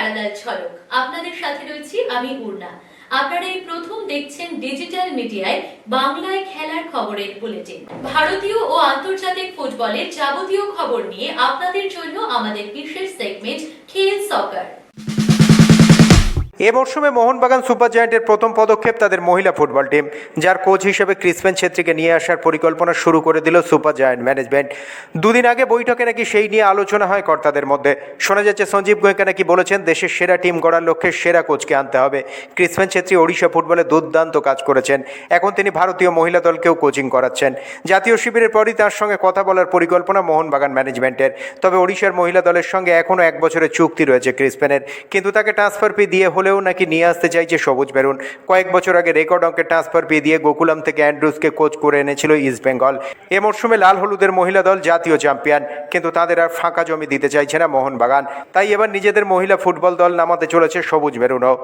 Parallel ঝলক। আপনাদের সাথে রয়েছি আমি উর্না। আপনারা এই প্রথম দেখছেন ডিজিটাল মিডিয়ায় বাংলায় খেলার খবরের বুলেটিন। ভারতীয় ও আন্তর্জাতিক ফুটবলের যাবতীয় খবর নিয়ে আপনাদের জন্য আমাদের বিশেষ সেগমেন্ট খেল সকার। এ মরশুমে মোহনবাগান সুপার জায়ান্টের প্রথম পদক্ষেপ তাদের মহিলা ফুটবল টিম, যার কোচ হিসেবে ক্রিসপেন ছেত্রীকে নিয়ে আসার পরিকল্পনা শুরু করে দিল সুপার জায়ান্ট ম্যানেজমেন্ট। দুদিন আগে বৈঠকে নাকি সেই নিয়ে আলোচনা হয় কর্তাদের মধ্যে। শোনা যাচ্ছে সঞ্জীব গোয়েঙ্কা নাকি বলেছেন দেশের সেরা টিম গড়ার লক্ষ্যে সেরা কোচকে আনতে হবে। ক্রিসপেন ছেত্রী ওড়িশা ফুটবলে দুর্দান্ত কাজ করেছেন, এখন তিনি ভারতীয় মহিলা দলকেও কোচিং করাচ্ছেন। জাতীয় শিবিরের পরই তার সঙ্গে কথা বলার পরিকল্পনা মোহনবাগান ম্যানেজমেন্টের। তবে ওড়িশার মহিলা দলের সঙ্গে এখনও 1 বছরের চুক্তি রয়েছে ক্রিসপেনের, কিন্তু তাকে ট্রান্সফার ফি দিয়ে হলেও নাকি নিয়ে আসতে চাইছে সবুজ বেরুন। কয়েক বছর আগে রেকর্ড অঙ্কের ট্রান্সফার ফি দিয়ে গোকুলাম থেকে অ্যান্ড্রুসকে কোচ করে এনেছিল ইস্ট বেঙ্গল। এ মরশুমে লাল হলুদের মহিলা দল জাতীয় চ্যাম্পিয়ন, কিন্তু তাদের আর ফাঁকা জমি দিতে চাইছে না মোহনবাগান। তাই এবার নিজেদের মহিলা ফুটবল দল নামাতে চলেছে সবুজ বেরুনও।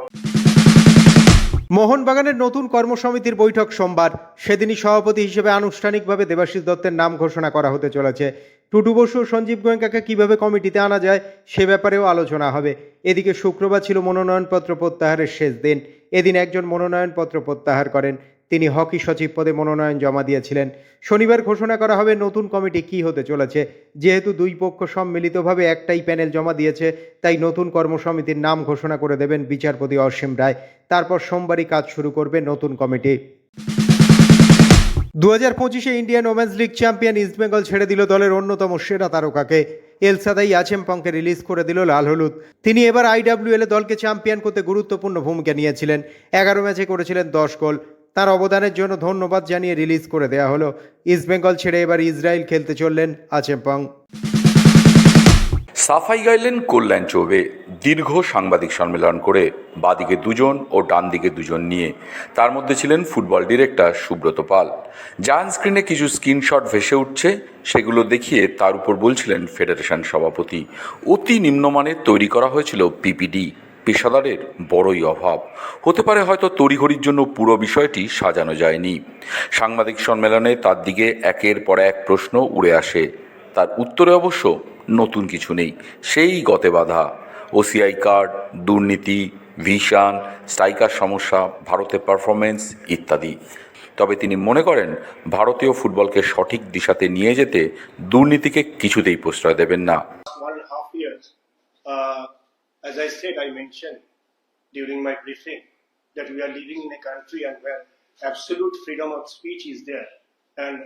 মোহনবাগানের নতুন কর্মসমিতির বৈঠক সোমবার। সেদিনই সভাপতি হিসেবে আনুষ্ঠানিকভাবে দেবাশিস দত্তের নাম ঘোষণা করা হতে চলেছে। টুটু বসু ও সঞ্জীব গোয়েঙ্কাকে কীভাবে কমিটিতে আনা যায় সে ব্যাপারেও আলোচনা হবে। এদিকে শুক্রবার ছিল মনোনয়নপত্র প্রত্যাহারের শেষ দিন। এদিন একজন মনোনয়নপত্র প্রত্যাহার করেন, তিনি হকি সচিব পদে মনোনয়ন জমা দিয়েছিলেন। শনিবার ঘোষণা করা হবে নতুন কমিটি কী হতে চলেছে। যেহেতু দুই পক্ষ সম্মিলিতভাবে একটাই প্যানেল জমা দিয়েছে, তাই নতুন কর্মসমিতির নাম ঘোষণা করে দেবেন বিচারপতি অসীম রায়। তারপর সোমবারই কাজ শুরু করবে নতুন কমিটি। 2025-এ Indian women's league champion East Bengal ছেড়ে দিল দলের অন্যতম সেরা তারকাকে। এলসাদাই আচেমপংকে রিলিজ করে দিল লাল হলুদ। তিনি এবার আইডাব্লিউএল এ দলকে চ্যাম্পিয়ন করতে গুরুত্বপূর্ণ ভূমিকা নিয়েছিলেন। 11 ম্যাচে করেছিলেন 10 গোল। তার অবদানের জন্য ধন্যবাদ জানিয়ে রিলিজ করে দেওয়া হলো। ইস্টবেঙ্গল ছেড়ে এবার ইসরায়েল খেলতে চললেন আচেমপং। সাফাই গাইলেন কল্যাণ চৌবে। দীর্ঘ সাংবাদিক সম্মেলন করে বাদিকে দুজন ও ডান দিকে দুজন নিয়ে, তার মধ্যে ছিলেন ফুটবল ডিরেক্টর সুব্রত পাল। জায়ান্ট স্ক্রিনে কিছু স্ক্রিনশট ভেসে উঠছে, সেগুলো দেখিয়ে তার উপর বলছিলেন ফেডারেশন সভাপতি অতি নিম্নমানের তৈরি করা হয়েছিল পিপিডি, পেশাদারের বড়ই অভাব। হতে পারে হয়তো তড়িঘড়ির জন্য পুরো বিষয়টি সাজানো যায়নি। সাংবাদিক সম্মেলনে তার দিকে একের পর এক প্রশ্ন উড়ে আসে, তার উত্তরে অবশ্য নতুন কিছু নেই, সেই গতে বাঁধা ওসিআই কার্ড, দুর্নীতি, ভিশন, স্ট্রাইকার সমস্যা, ভারতের পারফরমেন্স ইত্যাদি। তবে তিনি মনে করেন ভারতীয় ফুটবলকে সঠিক দিশাতে নিয়ে যেতে দুর্নীতিকে কিছুতেই প্রশ্রয় দেবেন না। As I said, I mentioned during my briefing that we are living in a country and where absolute freedom of speech is there, and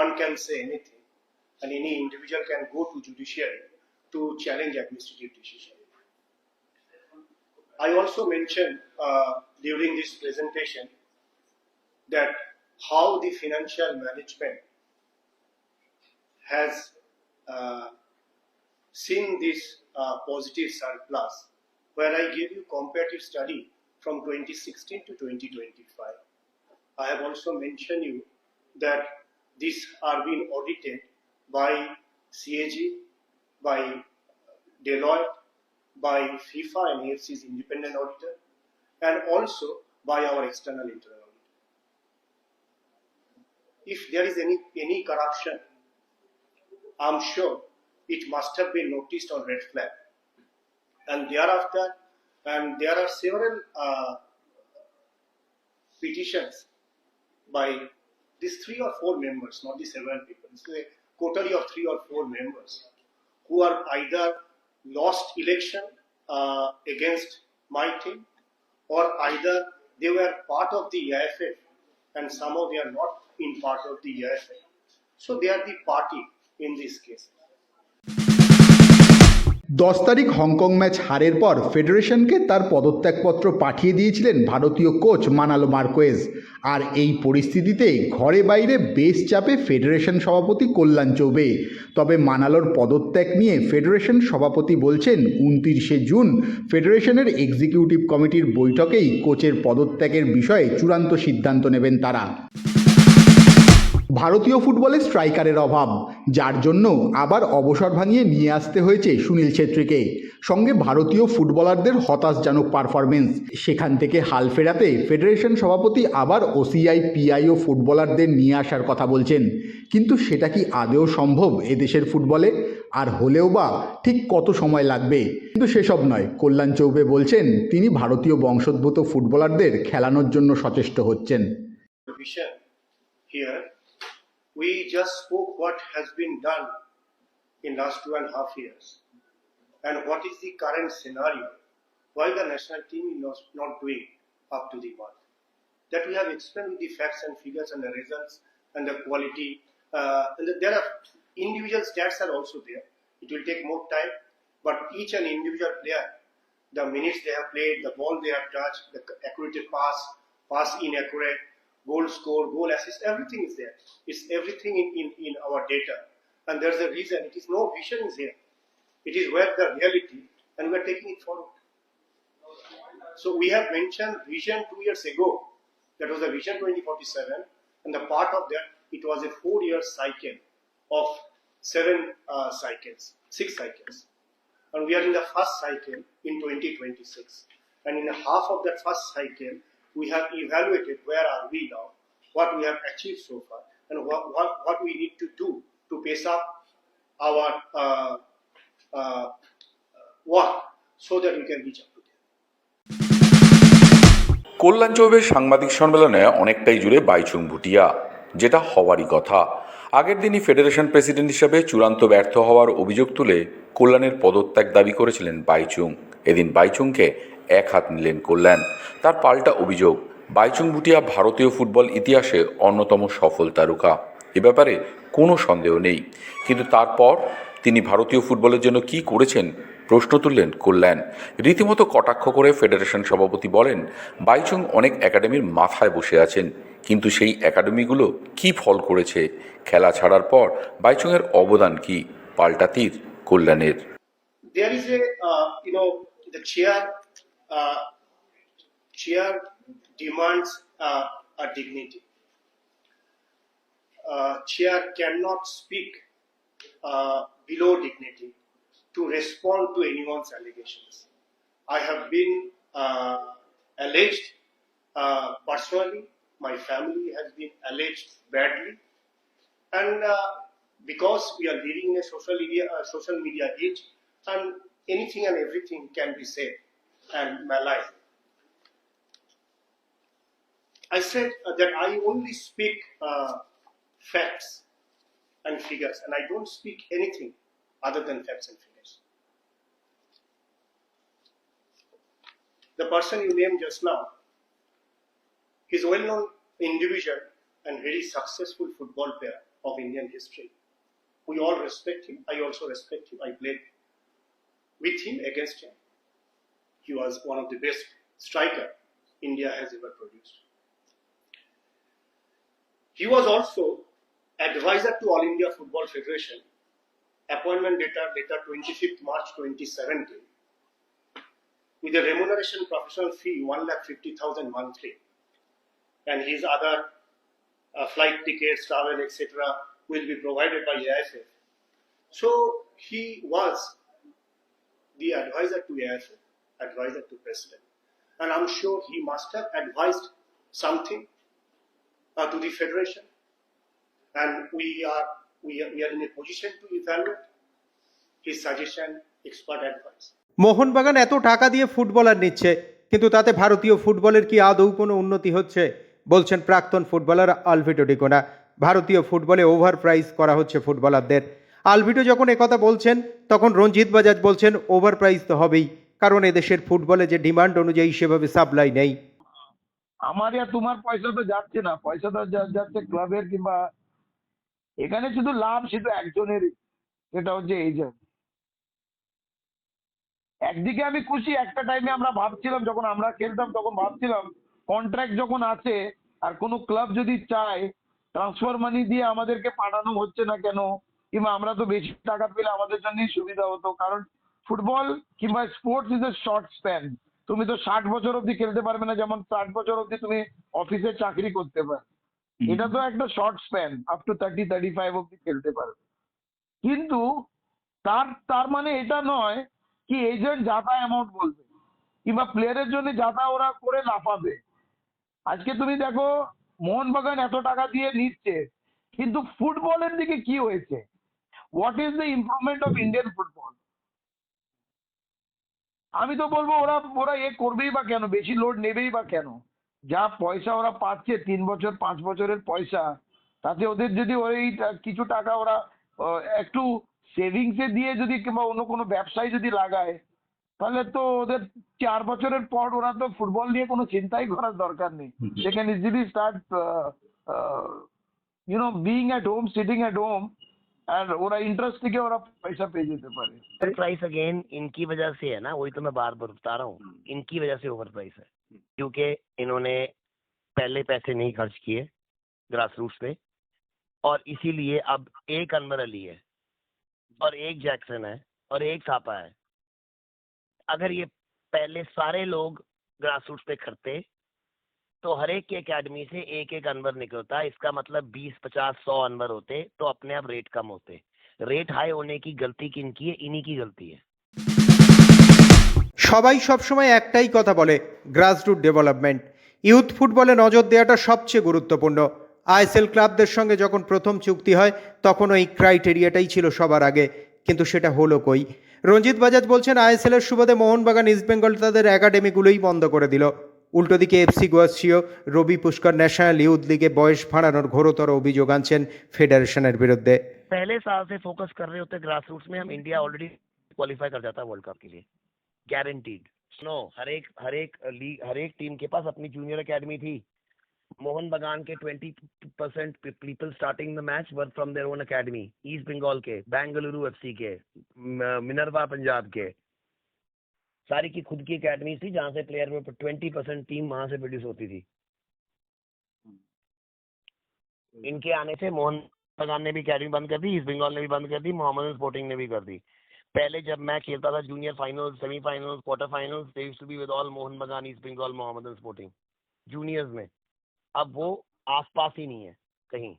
one can say anything, and any individual can go to judiciary to challenge administrative decision. I also mentioned during this presentation that how the financial management has seen this positive surplus, where I gave you comparative study from 2016 to 2025. I have also mentioned you that these are being audited by CAG, by Deloitte, by FIFA and AFC's independent auditor, and also by our external internal auditor. If there is any corruption, I'm sure it must have been noticed on red flag, and thereafter, and there are several petitions by these 3 or 4 members, not the 7 people. It's a coterie of 3 or 4 members who are either lost election against my team, or either they were part of the EIFF and somehow they are not in part of the EIFF. So they are the party in this case. 10 তারিখ Hong Kong match হারের পর ফেডারেশনকে তার পদত্যাগপত্র পাঠিয়ে দিয়েছিলেন ভারতীয় coach মানালো Marquez. আর এই পরিস্থিতিতে ঘরে বাইরে বেশ চাপে ফেডারেশন সভাপতি কল্যাণ চৌবে। তবে মানালোর পদত্যাগ নিয়ে ফেডারেশন সভাপতি বলছেন 29শে জুন ফেডারেশনের এক্সিকিউটিভ কমিটির বৈঠকেই কোচের পদত্যাগের বিষয়ে চূড়ান্ত সিদ্ধান্ত নেবেন তারা। ভারতীয় ফুটবলে স্ট্রাইকারের অভাব, যার জন্য আবার অবসর ভাঙিয়ে নিয়ে আসতে হয়েছে সুনীল ছেত্রীকে। সঙ্গে ভারতীয় ফুটবলারদের হতাশজনক পারফরমেন্স। সেখান থেকে হাল ফেরাতে ফেডারেশন সভাপতি আবার ওসিআই, পিআইও ফুটবলারদের নিয়ে আসার কথা বলছেন। কিন্তু সেটা কি আদৌ সম্ভব এদেশের ফুটবলে? আর হলেও বা ঠিক কত সময় লাগবে? কিন্তু সেসব নয়, কল্যাণ চৌবে বলছেন তিনি ভারতীয় বংশোদ্ভূত ফুটবলারদের খেলানোর জন্য সচেষ্ট হচ্ছেন। Vision here. We just spoke what has been done in last 2.5 years, and what is the current scenario. Why the national team is not doing up to the mark. That we have explained with the facts and figures and the results and the quality. There are individual stats are also there. It will take more time, but each and individual player, the minutes they have played, the ball they have touched, the accurate pass inaccurate, goal score, goal assist, everything is there. It's everything in our data. And there's a reason. It is no vision is here. It is where the reality, and we are taking it forward. So we have mentioned vision 2 years ago. That was the vision 2047, and the part of that, it was a 4-year cycle of 6 cycles. And we are in the first cycle in 2026. And in half of that first cycle, we have evaluated where are we now, what we have achieved so far, and what we need to do to pace up our work so that we can reach up to them. কল্যাণ চৌবের সাংবাদিক সম্মেলনে অনেকটাই জুড়ে বাইচুং ভুটিয়া, যেটা হওয়ারই কথা। আগের দিনই federation president হিসেবে চূড়ান্ত ব্যর্থ হওয়ার অভিযোগ তুলে কল্যাণের পদত্যাগ দাবি করেছিলেন বাইচুং। এদিন বাইচুংকে এক হাত নিলেন কল্যাণ। তার পাল্টা অভিযোগ, বাইচুং ভুটিয়া ভারতীয় ফুটবল ইতিহাসে অন্যতম সফল তারকা, এ ব্যাপারে কোনো সন্দেহ নেই। কিন্তু তারপর তিনি ভারতীয় ফুটবলের জন্য কি করেছেন প্রশ্ন তুললেন কল্যাণ। রীতিমতো কটাক্ষ করে ফেডারেশন সভাপতি বলেন, বাইচুং অনেক একাডেমির মাথায় বসে আছেন, কিন্তু সেই একাডেমিগুলো কি ফল করেছে? খেলা ছাড়ার পর বাইচুংয়ের অবদান কি? পাল্টা তীর কল্যাণের। There is the chair demands a dignity. Chair cannot speak below dignity to respond to anyone's allegations. I have been alleged personally. My family has been alleged badly, and because we are living in a social media age, and anything and everything can be said and malign. I said that I only speak facts and figures, and I don't speak anything other than facts and figures. The person you named just now, he's a well-known individual and very successful football player of Indian history. We all respect him. I also respect him. I played with him, against him. He was one of the best striker India has ever produced. He was also advisor to All India Football Federation, appointment dated 25th March 2017, with a remuneration professional fee 1,50,000 monthly, and his other flight tickets, travel, etc. will be provided by AIFF. So he was the advisor to AIFF, advisor to President, and I'm sure he must have advised something to the Federation, and we are in a position to evaluate his suggestion, expert advice. Mohun Bagan এত টাকা দিয়ে footballer নিচ্ছে, কিন্তু তাতে ভারতীয় ফুটবলের কি আদৌ কোনো উন্নতি হচ্ছে? বলছেন প্রাক্তন ফুটবলার আলভিটো ডিকোনা। ভারতীয় ফুটবলে ওভার প্রাইস করা হচ্ছে ফুটবলারদের। আলভিটো যখন একথা বলছেন, তখন রঞ্জিত বাজাজ বলছেন ওভার প্রাইস তো হবেই, কারণ এদেশের ফুটবলে যে ডিমান্ড অনুযায়ী সেভাবে সাপ্লাই নেই। আমার আর তোমার পয়সা তো যাচ্ছে না, পয়সা তো যাচ্ছে ক্লাবের, কিংবা এখানে শুধু লাভ শুধু একজনেরই, সেটা হচ্ছে এজেন্ট। একদিকে আমি খুশি, একটা টাইমে আমরা ভাবছিলাম, যখন আমরা খেলতাম তখন ভাবছিলাম কন্ট্রাক্ট যখন আছে আর কোনো ক্লাব যদি চায় ট্রান্সফার মানি দিয়ে আমাদেরকে পাঠানো হচ্ছে না কেন, কিংবা আমরা তো বেশি টাকা পেলে আমাদের জন্যই সুবিধা হতো। কারণ ফুটবল কিংবা sports is a short span. তুমি তো 60 বছর অব্দি খেলতে পারবে না, যেমন 60 বছর অব্দি তুমি অফিসে চাকরি করতে পারো। এটা তো একটা শর্ট স্প্যান, আপ টু 30-35 অব্দি খেলতে পারে। কিন্তু তার মানে এটা নয় কি এজেন্ট যাতা অ্যামাউন্ট বলবে কিংবা প্লেয়ারের জন্য যাতা ওরা করে লাফাবে। আজকে তুমি দেখো মোহনবাগান এত টাকা দিয়ে নিচ্ছে, কিন্তু ফুটবলের দিকে কি হয়েছে? What is the improvement of Indian football? আমি তো বলবো ওরা ওরা করবেই বা কেন, বেশি লোড নেবেই বা কেন? যা পয়সা ওরা পাচ্ছে 3 বছর 5 বছরের পয়সা, তাতে ওদের যদি ওই কিছু টাকা ওরা একটু সেভিংসে দিয়ে যদি কিংবা অন্য কোনো ব্যবসায় যদি লাগায়, তাহলে তো ওদের 4 বছরের পর ওরা তো ফুটবল নিয়ে কোনো চিন্তাই করার দরকার নেই। They can easily start being at home, sitting at home, আর ওরা ইন্টারেস্ট থেকে ওরা পয়সা পেয়ে যেতে পারে। ओवर प्राइस अगेन इनकी वजह से है ना, वही तो मैं बार बार बता रहा हूँ, इनकी वजह से ओवर प्राइस है, क्योंकि इन्होंने पहले पैसे नहीं खर्च किए ग्रास रूट्स पे, और इसीलिए अब एक अनवर अली है और एक जैक्सन है और एक थापा है। अगर ये पहले सारे लोग ग्रास रूट्स पे खड़ते तो हर एक की एकेडमी से एक एक अनवर निकलता, इसका मतलब 20-50-100 अनवर होते तो अपने आप रेट कम होते। रेट हाई होने की गलती किनकी है? इन्हीं की गलती है। সবাই সবসময় একটাই কথা বলে, গ্রাসরুট ডেভেলপমেন্ট। ইউথ ফুটবলে নজর দেওয়াটা সবচেয়ে গুরুত্বপূর্ণ। আইএসএল ক্লাবদের সঙ্গে যখন প্রথম চুক্তি হয় তখন ওই ক্রাইটেরিয়াটাই ছিল সবার আগে, কিন্তু সেটা হলো কই? রঞ্জিত বাজাজ বলছেন আইএসএল এর সুবাদে মোহনবাগান ইস্টবেঙ্গল তাদের একাডেমিগুলোই বন্ধ করে দিল। উল্টো দিকে এফসি গোয়ার সিও রবি পুষ্কর ন্যাশনাল ইউথ লিগে বয়স বাড়ানোর ঘোরতর অভিযোগ আনছেন ফেডারেশনের বিরুদ্ধে। पहले साल से फोकस कर रहे होते ग्रास रूट्स में, हम इंडिया ऑलरेडी क्वालिफाई कर जाता वर्ल्ड कप के लिए, गारंटीड। नो, हर एक टीम के पास अपनी जूनियर एकेडमी थी। मोहन बगान के 20% people starting the match were from their own academy, East Bengal के, बेंगलुरु एफसी के, मिनर्वा पंजाब के, सारी की खुद की एकेडमी थी जहां से प्लेयर में 20% टीम वहां से प्रोड्यूस होती थी। इनके आने से मोहन बगान ने भी एकेडमी बंद कर दी, ईस्ट बंगाल ने भी बंद कर दी, मोहम्मदन स्पोर्टिंग ने भी कर दी। पहले जब मैं खेलता था junior finals, semifinals, quarter finals, they used to be with all Mohun Bagan, East Bengal, Mohammedan Sporting juniors में। अब वो आसपास ही नहीं है कहीं।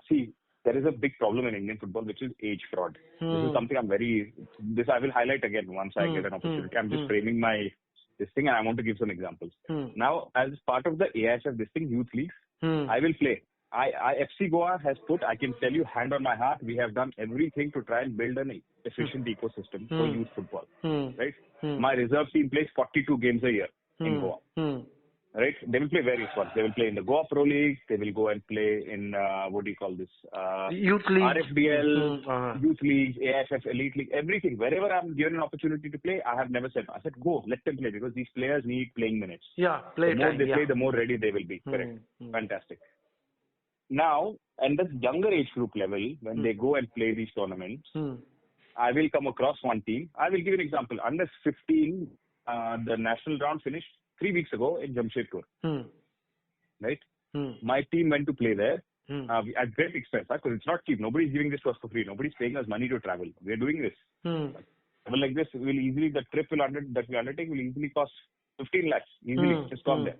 See, there is a big problem in Indian football, which is age fraud. This is something this I will highlight again once I get an opportunity. I'm just framing this thing, and I want to give some examples. Now, as part of the AIFF, this thing, youth leagues, I will play. FC Goa has put, I can tell you hand on my heart, we have done everything to try and build an efficient ecosystem for youth football, right? My reserve team plays 42 games a year in Goa. Right? They will play various ones. They will play in the Goa Pro League. They will go and play in, what do you call this? Youth League. RFBL, Youth League, AIFF, Elite League, everything. Wherever I'm given an opportunity to play, I have never said, I said, go, let them play, because these players need playing minutes. Yeah, play The more time. they play, the more ready they will be. Correct. Fantastic. Now, and the younger age group level, when they go and play these tournaments, I will come across one team. I will give you an example. Under 15, the national round finished 3 weeks ago in Jamshedpur. Right? My team went to play there at great expense, because it's not cheap. Nobody's giving this to us for free. Nobody's paying us money to travel. We're doing this. Travel like this will easily, the trip that we undertake will easily cost 15 lakhs. Easily, just come there.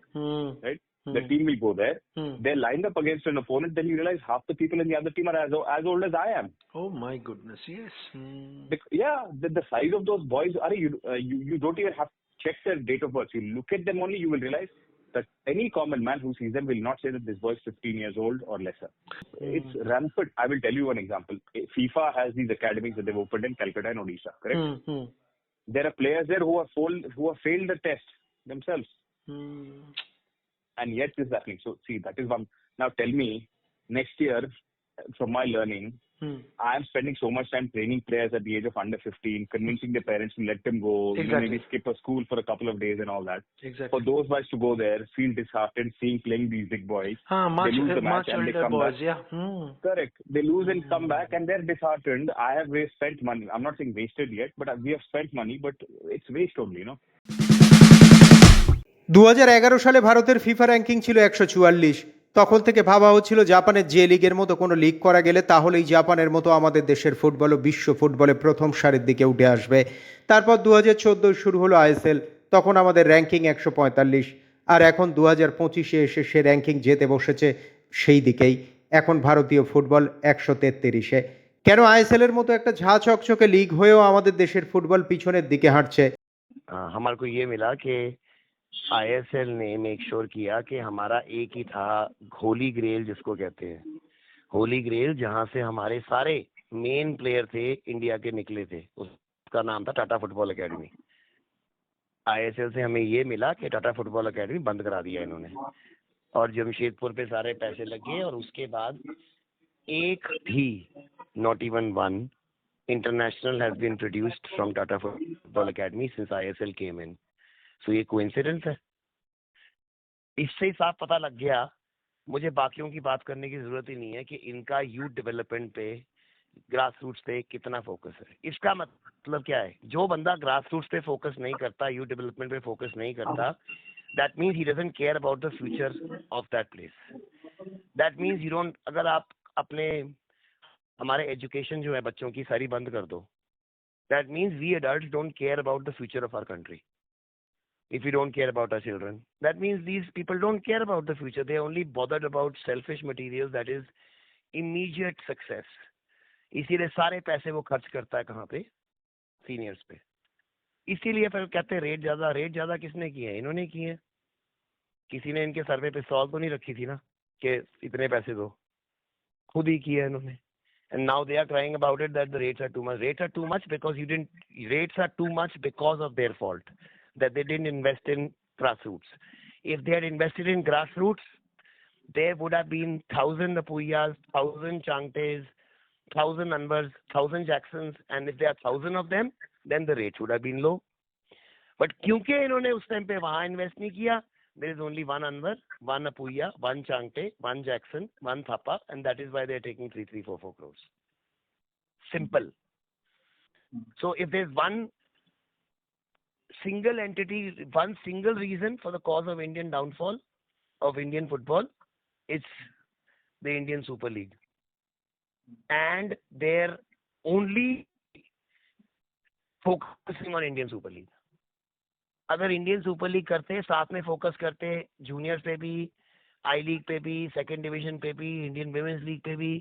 Right? The team will go there. They're lined up against an opponent. Then you realize half the people in the other team are as old as I am. Oh my goodness, yes. Yeah, the size of those boys, you don't even have to check their date of birth. You look at them only, you will realize that any common man who sees them will not say that this boy is 15 years old or lesser. It's rampant. I will tell you one example. FIFA has these academies that they've opened in Calcutta and Odisha, correct? There are players there who have failed the test themselves. And yet this is happening. So see, that is one. Now tell me, next year, from my learning, I am spending so much time training players at the age of under 15, convincing their parents to let them go, maybe skip a school for a couple of days and all that. Exactly. For those boys to go there, feel disheartened, seeing playing these big boys. Much, they lose the match much and they older come boys, back. yeah. Correct. They lose and come back and they're disheartened. I have spent money. I'm not saying wasted yet, but we have spent money, but it's waste only, 2011 সালে ভারতের FIFA ranking ছিল 144। তখন থেকে ভাবা হচ্ছিল জাপানের যে লিগের মতো কোনো লিগ করা গেলে তাহলেই জাপানের মতো আমাদের দেশের ফুটবলও বিশ্ব ফুটবলে প্রথম সারির দিকে উঠে আসবে। তারপর 2014 শুরু হলো আইএসএল, তখন আমাদের র্যাঙ্কিং 145, আর এখন 2025-এ এসে সে র্যাঙ্কিং যেতে বসেছে সেই দিকেই এখন ভারতীয় ফুটবল 133-এ। কেন আইএসএল এর মতো একটা ঝাঁ চকচকে লিগ হয়েও আমাদের দেশের ফুটবল পিছনের দিকে হাঁটছে? हमारे को ये मिला कि आईएसएल ने मेक श्योर किया कि हमारा एक ही था होली ग्रेल जिसको कहते हैं, होली ग्रेल जहां से हमारे सारे मेन प्लेयर थे इंडिया के निकले थे, उसका नाम था टाटा फुटबॉल एकेडमी। आईएसएल से हमें ये मिला कि टाटा फुटबॉल एकेडमी बंद करा दिया इन्होंने और जमशेदपुर पे सारे पैसे लगे और उसके बाद एक भी not even one international has been produced from Tata Football Academy since ISL came in. So ये कोइंसिडेंस है। इससे साफ पता लग गया, मुझे बाकियों की बात करने की जरूरत ही नहीं है कि इनका यूथ डेवलपमेंट पे, ग्रास रूट्स पे कितना फोकस है। इसका मतलब क्या है, जो बंदा ग्रास रूट्स पे फोकस नहीं करता, यूथ डेवलपमेंट पे फोकस नहीं करता, that means he doesn't care about the future of that place. That means you don't, अगर आप अपने हमारे एजुकेशन जो है बच्चों की सारी बंद कर दो, that means we adults don't care about the future of our country. If we don't care about our children, that means these people don't care about the future. They are only bothered about selfish materials, that is immediate success. इसीलिए सारे पैसे वो खर्च करता है कहाँ पे? Seniors पे। इसीलिए फिर कहते हैं रेट ज्यादा किसने की है? इन्होंने की है। किसी ने इनके सर्वे पे सॉल्व तो नहीं रखी थी ना कि इतने पैसे दो, खुद ही किया इन्होंने। And now they are crying about it that the rates are too much. Rates are too much because rates are too much because of their fault, that they didn't invest in grassroots. If they had invested in grassroots, there would have been 1,000 Apuyas, 1,000 Changtes, 1,000 Anwars, 1,000 Jacksons, and if there are 1,000 of them, then the rates would have been low. But क्योंकि इन्होंने उस time पे वहाँ invest नहीं किया, there is only one Anwar, one Apuya, one Changte, one Jackson, one Thapa, and that is why they are taking 3, 4 crores. Simple. So if there's one single entity, one single reason for the cause of Indian downfall of Indian football, it's the Indian Super League. And they're only focusing on Indian Super League. अगर Indian super league करते, साथ में focus करते juniors पे भी, आई league पे भी, second division पे भी, इंडियन विमेंस लीग पे भी,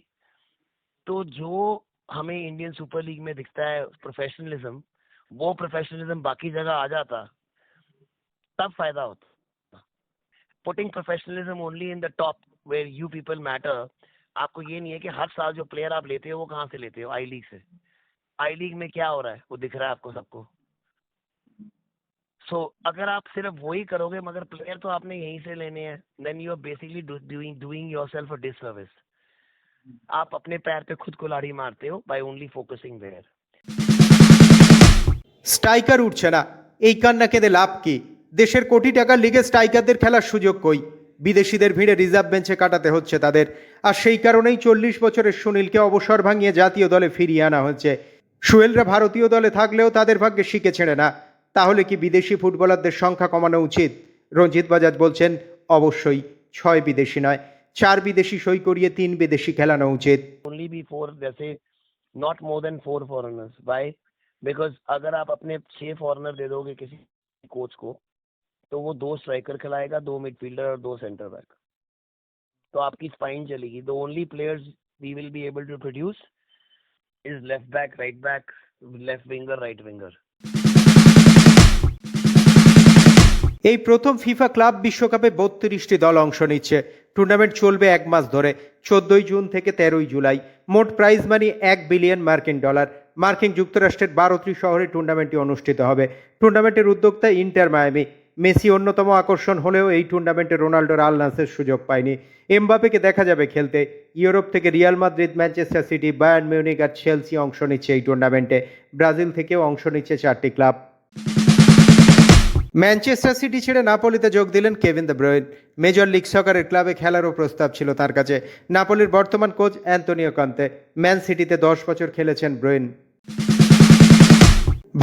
तो जो हमें इंडियन सुपर लीग में दिखता है प्रोफेशनलिज्म, वो प्रोफेशनलिज्म बाकी जगह आ जाता, तब फायदा होता। Putting professionalism only in the top where you people matter. आपको ये नहीं है कि हर साल जो प्लेयर आप लेते हो वो कहाँ से लेते हो? आई लीग से। आई लीग में क्या हो रहा है वो दिख रहा है आपको सबको। सो अगर आप सिर्फ वही करोगे मगर प्लेयर तो आपने यहीं से लेने हैं, then you are basically doing yourself a disservice. आप अपने पैर पे खुद कुल्हाड़ी मारते हो by only focusing there. Striker উঠছে না, এই কান্না কেঁদে লাভ কি? দেশের কোটি টাকার লিগে স্ট্রাইকারদের খেলার সুযোগ কই? বিদেশিদের ভিড়ে রিজার্ভ বেঞ্চে কাটাতে হচ্ছে তাদের। আর সেই কারণেই 40 বছরের সুনীলকে অবসর ভাঙিয়ে জাতীয় দলে ফিরিয়ে আনা হচ্ছে। সুহেলরা ভারতীয় দলে থাকলেও তাদের ভাগ্যে শিকে ছেড়ে না। তাহলে কি বিদেশি ফুটবলারদের সংখ্যা কমানো উচিত? রঞ্জিত বাজাজ বলছেন অবশ্যই 6 বিদেশি নয়, 4 বিদেশি সই করিয়ে 3 বিদেশি খেলানো উচিত। Only be 4, जैसे not more than 4 foreigners. Why? Because अगर आप अपने 6 फॉरेनर दे दोगे किसी कोच को, तो वो 2 स्ट्राइकर खिलाएगा, 2 मिडफील्डर और 2 सेंटर बैक, तो आपकी स्पाइन चलेगी। The only players we will be able to produce is left back, right back, left winger, right winger. এই প্রথম ফিফা ক্লাব বিশ্বকাপে 32টি দল অংশ নিচ্ছে। টুর্নামেন্ট চলবে 1 মাস ধরে, 14 জুন থেকে 13 জুলাই। মোট প্রাইজ মানি $1 বিলিয়ন। মার্কিন যুক্তরাষ্ট্রের 12টি শহরে টুর্নামেন্টটি অনুষ্ঠিত হবে। টুর্নামেন্টের উদ্যোক্তা ইন্টার মায়ামি। মেসি অন্যতম আকর্ষণ হলেও এই টুর্নামেন্টে রোনাল্ডোর আল নাসের সুযোগ পায়নি। এমবাপেকে দেখা যাবে খেলতে। ইউরোপ থেকে Real Madrid, Manchester City, Bayern Munich আর চেলসি অংশ নিচ্ছে এই টুর্নামেন্টে। ব্রাজিল থেকেও অংশ নিচ্ছে 4টি ক্লাব। ম্যানচেস্টার সিটি ছেড়ে নাপোলিতে যোগ দিলেন Kevin De Bruyne. Major league সকারের ক্লাবে খেলারও প্রস্তাব ছিল তার কাছে। নাপোলির বর্তমান কোচ অ্যান্তোনিও কন্তে। ম্যান সিটিতে 10 বছর খেলেছেন ব্রুইন।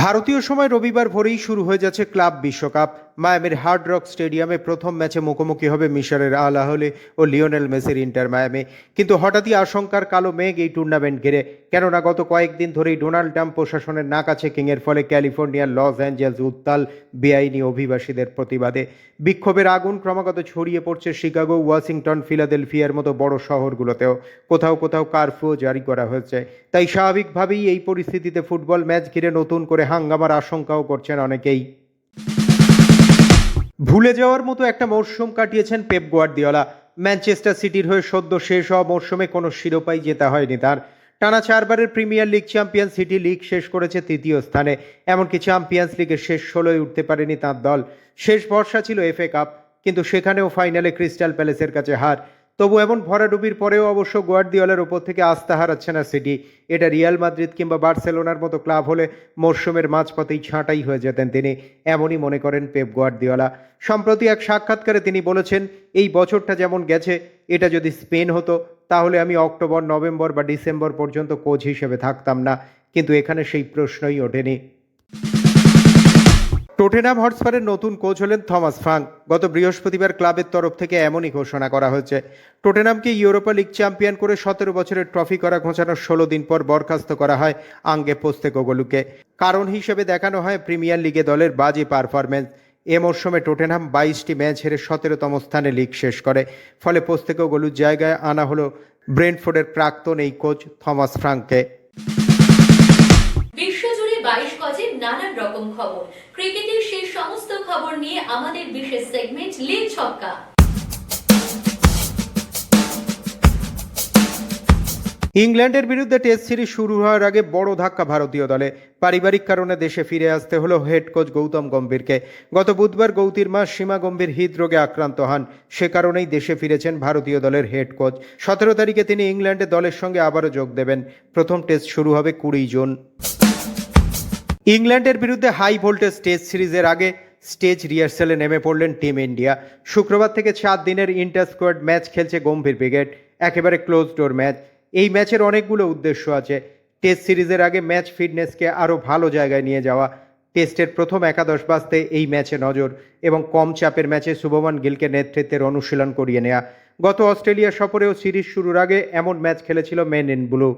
ভারতীয় সময় রবিবার ভোরেই শুরু হয়ে যাচ্ছে ক্লাব বিশ্বকাপ। মায়ামির হার্ড রক স্টেডিয়ামে প্রথম ম্যাচে মুখোমুখি হবে মিশরের আল আহলি ও লিওনেল মেসির ইন্টার মায়ামি। কিন্তু হঠাৎই আশঙ্কার কালো মেঘ এই টুর্নামেন্ট ঘিরে, কেননা গত কয়েকদিন ধরেই ডোনাল্ড ট্রাম্প প্রশাসনের নাক আছে কিংয়ের ফলে ক্যালিফোর্নিয়ার লস অ্যাঞ্জেলস উত্তাল বেআইনি অভিবাসীদের প্রতিবাদে। বিক্ষোভের আগুন ক্রমাগত ছড়িয়ে পড়ছে শিকাগো, ওয়াশিংটন, ফিলাডেলফিয়ার মতো বড় শহরগুলোতেও। কোথাও কোথাও কারফিউ জারি করা হয়েছে। তাই স্বাভাবিকভাবেই এই পরিস্থিতিতে ফুটবল ম্যাচ ঘিরে নতুন করে হাঙ্গামার আশঙ্কাও করছেন অনেকেই। ভুলে যাওয়ার মতো একটা মরশুম কাটিয়েছেন পেপ গুয়ার্দিওলা। ম্যানচেস্টার সিটির হয়ে সদ্য শেষ হওয়া মরশুমে কোনো শিরোপাই জেতা হয়নি তার। টানা 4 বারের premier league champion city league শেষ করেছে 3য় স্থানে। এমনকি চ্যাম্পিয়ন্স লিগের শেষ 16-য় উঠতে পারেনি তাঁর দল। শেষ ভরসা ছিল FA কাপ, কিন্তু সেখানেও ফাইনালে ক্রিস্টাল প্যালেসের কাছে হার। তবু এমন ভরাডুবির পরেও অবশ্য গুয়ার্দিওলার ওপর থেকে আস্থা হারাচ্ছে না সিটি। এটা রিয়াল মাদ্রিদ কিংবা বার্সেলোনার মতো ক্লাব হলে মরশুমের মাঝপথেই ছাঁটাই হয়ে যেতেন তিনি, এমনই মনে করেন পেপ গুয়ার্দিওলা। সম্প্রতি এক সাক্ষাৎকারে তিনি বলেছেন, এই বছরটা যেমন গেছে, এটা যদি স্পেন হতো তাহলে আমি অক্টোবর, নভেম্বর বা ডিসেম্বর পর্যন্ত কোচ হিসেবে থাকতাম না, কিন্তু এখানে সেই প্রশ্নই ওঠেনি। টটেনহাম হটস্পারের নতুন কোচ হলেন থমাস ফ্রাঙ্ক। গত বৃহস্পতিবার ক্লাবের তরফ থেকে এমনই ঘোষণা করা হয়েছে। টটেনহামকে ইউরোপা লিগ চ্যাম্পিয়ন করে 17 বছরের ট্রফি করা ঘোষানোর 16 দিন পর বরখাস্ত করা হয় আঙ্গে পোস্তেকোগলুকে। কারণ হিসেবে দেখানো হয় প্রিমিয়ার লিগে দলের বাজে পারফরম্যান্স। এ মরশুমে টটেনহাম 22টি ম্যাচ হেরে 17তম স্থানে লিগ শেষ করে। ফলে পোস্তেকোগলুর জায়গায় আনা হলো ব্রেন্টফোর্ডের প্রাক্তন এই কোচ থমাস ফ্রাঙ্ককে। বিশ্বজুড়ে 22 গজে নানান রকম খবর। ক্রিকেটের সেই সমস্ত খবর নিয়ে আমাদের বিশেষ সেগমেন্ট লিগ ছক্কা। ইংল্যান্ডের বিরুদ্ধে টেস্ট সিরিজ শুরু হওয়ার আগে বড় ধাক্কা ভারতীয় দলে। পারিবারিক কারণে দেশে ফিরে আসতে হলো হেড কোচ গৌতম গম্ভীরকে। গত বুধবার গৌতীর মা সীমা গম্ভীর হৃদরোগে আক্রান্ত হন। সে কারণেই দেশে ফিরেছেন ভারতীয় দলের হেড কোচ। 17 তারিখে তিনি ইংল্যান্ডে দলের সঙ্গে আবারও যোগ দেবেন। প্রথম টেস্ট শুরু হবে 20 জুন। ইংল্যান্ডের বিরুদ্ধে হাই ভোল্টেজ টেস্ট সিরিজের আগে স্টেজ রিহার্সালে নেমে পড়লেন টিম ইন্ডিয়া। শুক্রবার থেকে 7 দিনের ইন্টার স্কোয়াড ম্যাচ খেলছে গম্ভীর ব্রিগেড। একেবারে ক্লোজ ডোর ম্যাচ। এই ম্যাচের অনেকগুলো উদ্দেশ্য আছে। টেস্ট সিরিজের আগে ম্যাচ ফিটনেসকে আরও ভালো জায়গায় নিয়ে যাওয়া, টেস্টের প্রথম একাদশ বাছতে এই ম্যাচে নজর, এবং কম চাপের ম্যাচে শুভমান গিলকে নেতৃত্বের অনুশীলন করিয়ে নেওয়া। গত অস্ট্রেলিয়া সফরেও সিরিজ শুরুর আগে এমন ম্যাচ খেলেছিল মেন ইন ব্লু।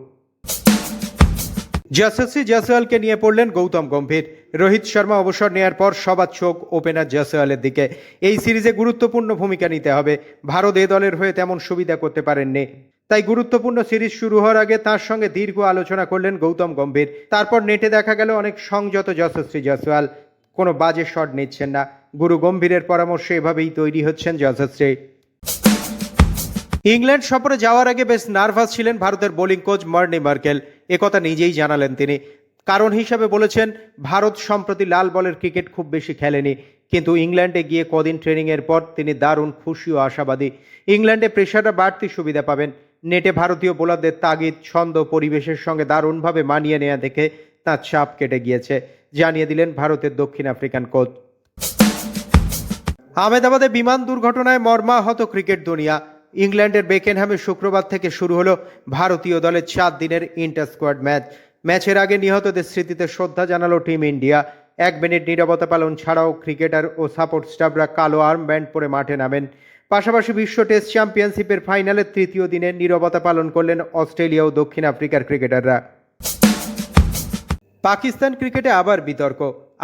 যশস্বী জয়সওয়ালকে নিয়ে পড়লেন গৌতম গম্ভীর। রোহিত শর্মা অবসর নেয়ার পর সবার চোখ ওপেনার জয়সওয়ালের দিকে। এই সিরিজে গুরুত্বপূর্ণ ভূমিকা নিতে হবে। ভারত এ দলের হয়ে তেমন সুবিধা করতে পারেননি। তাই গুরুত্বপূর্ণ সিরিজ শুরু হওয়ার আগে তার সঙ্গে দীর্ঘ আলোচনা করলেন গৌতম গম্ভীর। তারপর নেটে দেখা গেল অনেক সংযত যশস্বী জয়সওয়াল। কোনো বাজে শট নিচ্ছেন না। গুরু গম্ভীরের পরামর্শে এভাবেই তৈরি হচ্ছেন যশস্বী। ইংল্যান্ড সফরে যাওয়ার আগে বেশ নার্ভাস ছিলেন ভারতের বোলিং কোচ মার্নি মার্কেল। একথা নিজেই জানালেন তিনি। কারণ হিসাবে বলেছেন, ভারত সম্প্রতি লাল বলের ক্রিকেট খুব বেশি খেলেনি, কিন্তু ইংল্যান্ডে গিয়ে কদিন ট্রেনিংয়ের পর তিনি দারুণ খুশি ও আশাবাদী। ইংল্যান্ডে প্রেশাররা বাড়তি সুবিধা পাবেন। নেটে ভারতীয় বোলারদের তাগিদ, ছন্দ, পরিবেশের সঙ্গে দারুণভাবে মানিয়ে নেওয়া দেখে তাঁর চাপ কেটে গিয়েছে, জানিয়ে দিলেন ভারতের দক্ষিণ আফ্রিকান কোচ। আহমেদাবাদে বিমান দুর্ঘটনায় মর্মাহত ক্রিকেট দুনিয়া। ইংল্যান্ডের বেকেনহ্যামে শুক্রবার থেকে শুরু হলো ভারতীয় দলের 4 দিনের ইন্টার স্কোয়াড ম্যাচ। ম্যাচের আগে নিহতদের স্মৃতিতে শ্রদ্ধা জানালো টিম ইন্ডিয়া। 1 মিনিট নীরবতা পালন ছাড়াও ক্রিকেটার ও সাপোর্ট স্টাফরা কালো আর্ম ব্যান্ড পরে মাঠে নামেন। পাশাপাশি বিশ্ব টেস্ট চ্যাম্পিয়নশিপের ফাইনালের 3য় দিনে নীরবতা পালন করলেন অস্ট্রেলিয়া ও দক্ষিণ আফ্রিকার ক্রিকেটাররা। পাকিস্তান ক্রিকেটে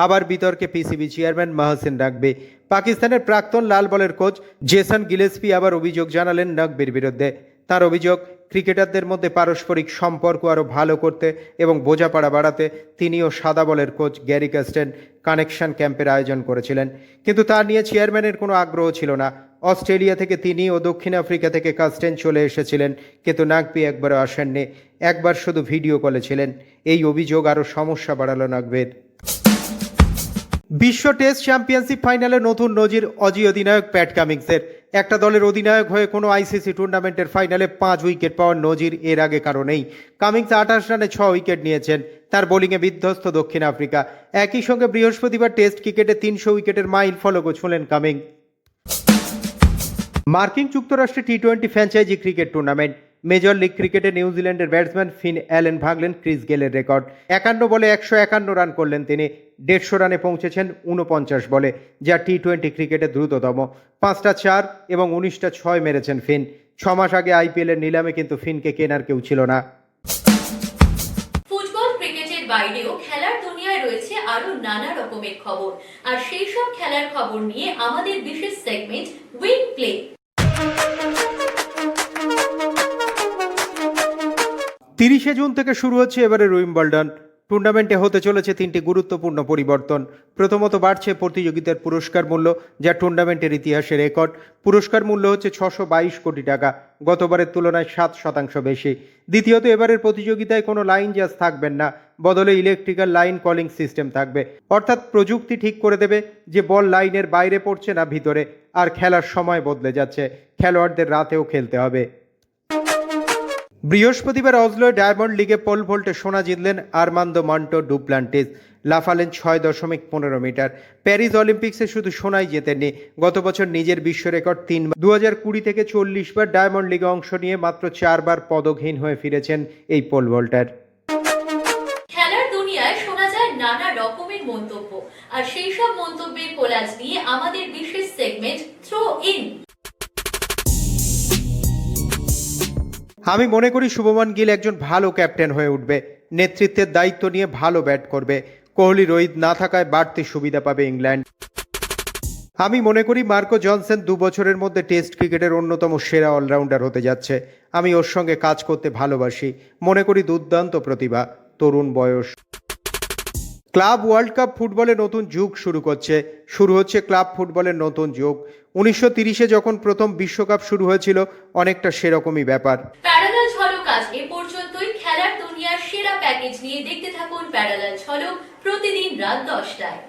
আবার বিতর্কে পিসিবি চেয়ারম্যান মহসিন নাকভি। পাকিস্তানের প্রাক্তন লাল বলের কোচ জেসন গিলেস্পি আবার অভিযোগ জানালেন নাকভির বিরুদ্ধে। তার অভিযোগ, ক্রিকেটারদের মধ্যে পারস্পরিক সম্পর্ক আরও ভালো করতে এবং বোঝাপড়া বাড়াতে তিনি ও সাদা বলের কোচ গ্যারি কাস্টেন কানেকশন ক্যাম্পের আয়োজন করেছিলেন, কিন্তু তা নিয়ে চেয়ারম্যানের কোনো আগ্রহ ছিল না। অস্ট্রেলিয়া থেকে তিনি ও দক্ষিণ আফ্রিকা থেকে কাস্টেন চলে এসেছিলেন, কিন্তু নাকভি একবারও আসেননি। একবার শুধু ভিডিও কলে ছিলেন। এই অভিযোগ আরও সমস্যা বাড়ালো নাকভির। বিশ্ব টেস্ট চ্যাম্পিয়নশিপ ফাইনালে নতুন নজির অজি অধিনায়ক প্যাট কামিন্সের। একটা দলের অধিনায়ক হয়ে কোনো আইসিসি টুর্নামেন্টের ফাইনালে 5 উইকেট পাওয়ার নজির এর আগে কারো নেই। কামিন্স 28 রানে 6 উইকেট নিয়েছেন। তার বোলিংয়ে বিধ্বস্ত দক্ষিণ আফ্রিকা। একই সঙ্গে বৃহস্পতিবার টেস্ট ক্রিকেটে 300 উইকেটের মাইল ফলকও ছুঁলেন কামিন্স। মার্কিন যুক্তরাষ্ট্রে টি-20 franchise cricket tournament. Major league ক্রিকেটে নিউজিল্যান্ডের ব্যাটসম্যান ফিন অ্যালেন ভাঙলেন ক্রিস গেলের রেকর্ড। 51 বলে 151 রান করলেন তিনি। 150 রানে পৌঁছেছেন 49 বলে, যা টি-20 ক্রিকেটে দ্রুততম। 5টা 4 এবং 19টা 6 মেরেছেন ফিন। 6 মাস আগে আইপিএলের নিলামে কিন্তু ফিনকে কেনার কেউ ছিল না। ফুটবল ক্রিকেটের বাইরেও খেলার দুনিয়ায় রয়েছে আরো নানা রকমের খবর, আর সেই সব খেলার খবর নিয়ে আমাদের বিশেষ সেগমেন্ট উইং প্লে। 30শে জুন থেকে শুরু হচ্ছে এবারের উইম্বলডন টুর্নামেন্টে। হতে চলেছে 3টি গুরুত্বপূর্ণ পরিবর্তন। প্রথমত বাড়ছে প্রতিযোগিতার পুরস্কার মূল্য, যা টুর্নামেন্টের ইতিহাসে রেকর্ড। পুরস্কার মূল্য হচ্ছে 622 কোটি টাকা, গতবারের তুলনায় 7% বেশি। দ্বিতীয়ত, এবারের প্রতিযোগিতায় কোনো লাইন জাজ থাকবেন না, বদলে ইলেকট্রিক্যাল লাইন কলিং সিস্টেম থাকবে। অর্থাৎ প্রযুক্তি ঠিক করে দেবে যে বল লাইনের বাইরে পড়ছে না ভিতরে। আর খেলার সময় বদলে যাচ্ছে, খেলোয়াড়দের রাতেও খেলতে হবে। বৃহস্পতিবার অজলোয় ডায়মন্ড লিগে পোল ভোল্টে সোনা জিতলেন আর্মান্দো মন্টো ডুপ্লান্টিস। লাফালেন 6.15 মিটার। প্যারিস অলিম্পিক্সে শুধু সোনাই জেতেননি, গত বছর নিজের বিশ্ব রেকর্ড 3 2020 থেকে 40 বার ডায়মন্ড লিগে অংশ নিয়ে মাত্র 4 বার পদকহীন হয়ে ফিরেছেন এই পোল ভোল্টার। খেলার দুনিয়ায় শোনা যায় নানা রকমের মন্তব্য, আর সেই সব মন্তব্যের কোলাজ নিয়ে আমাদের বিশেষ সেগমেন্ট থ্রো ইন। আমি মনে করি শুভমান গিল একজন ভালো ক্যাপ্টেন হয়ে উঠবে, নেতৃত্বের দায়িত্ব নিয়ে ভালো ব্যাট করবে। কোহলি রোহিত না থাকায় বাড়তি সুবিধা পাবে ইংল্যান্ড। আমি মনে করি মার্কো জনসন 2 বছরের মধ্যে টেস্ট ক্রিকেটের অন্যতম সেরা অলরাউন্ডার হতে যাচ্ছে। আমি ওর সঙ্গে কাজ করতে ভালোবাসি, মনে করি দুর্দান্ত প্রতিভা, তরুণ বয়স। ক্লাব ওয়ার্ল্ড কাপ ফুটবলে নতুন যুগ শুরু হচ্ছে ক্লাব ফুটবলের নতুন যুগ। 1930-এ যখন প্রথম বিশ্বকাপ শুরু হয়েছিল, অনেকটা সেরকমই ব্যাপার। প্যারালাল ঝলক আজ এ পর্যন্তই। খেলার দুনিয়ার সেরা প্যাকেজ নিয়ে দেখতে থাকুন প্যারালাল ঝলক প্রতিদিন রাত 10টায়।